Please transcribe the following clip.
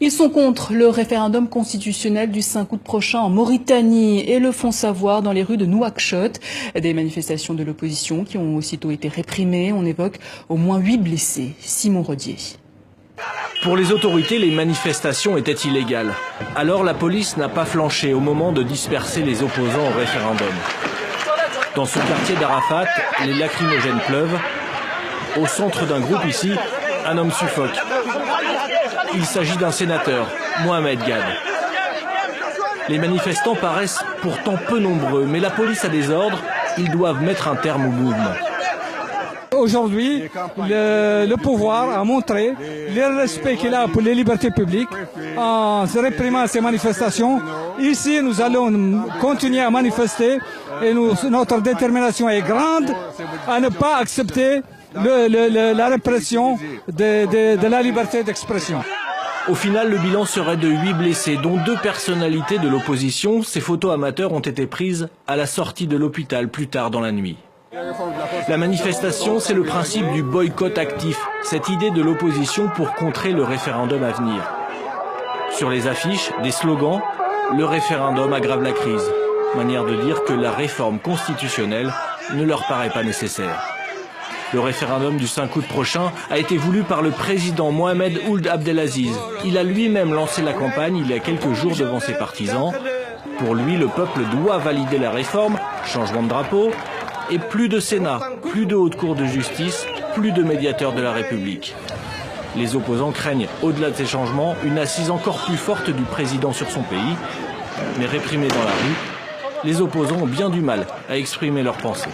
Ils sont contre le référendum constitutionnel du 5 août prochain en Mauritanie et le font savoir dans les rues de Nouakchott. Des manifestations de l'opposition qui ont aussitôt été réprimées. On évoque au moins 8 blessés. Simon Rodier. Pour les autorités, les manifestations étaient illégales. Alors la police n'a pas flanché au moment de disperser les opposants au référendum. Dans ce quartier d'Arafat, les lacrymogènes pleuvent. Au centre d'un groupe ici, un homme suffoque. Il s'agit d'un sénateur, Mohamed Gad. Les manifestants paraissent pourtant peu nombreux, mais la police a des ordres, ils doivent mettre un terme au mouvement. Aujourd'hui, le pouvoir a montré le respect qu'il a pour les libertés publiques en réprimant ces manifestations. Ici, nous allons continuer à manifester et notre détermination est grande à ne pas accepter la répression de la liberté d'expression. Au final, le bilan serait de 8 blessés, dont 2 personnalités de l'opposition. Ces photos amateurs ont été prises à la sortie de l'hôpital plus tard dans la nuit. La manifestation, c'est le principe du boycott actif, cette idée de l'opposition pour contrer le référendum à venir. Sur les affiches, des slogans, le référendum aggrave la crise. Manière de dire que la réforme constitutionnelle ne leur paraît pas nécessaire. Le référendum du 5 août prochain a été voulu par le président Mohamed Ould Abdelaziz. Il a lui-même lancé la campagne il y a quelques jours devant ses partisans. Pour lui, le peuple doit valider la réforme, changement de drapeau, et plus de Sénat, plus de haute cour de justice, plus de médiateurs de la République. Les opposants craignent, au-delà de ces changements, une assise encore plus forte du président sur son pays. Mais réprimés dans la rue, les opposants ont bien du mal à exprimer leurs pensées.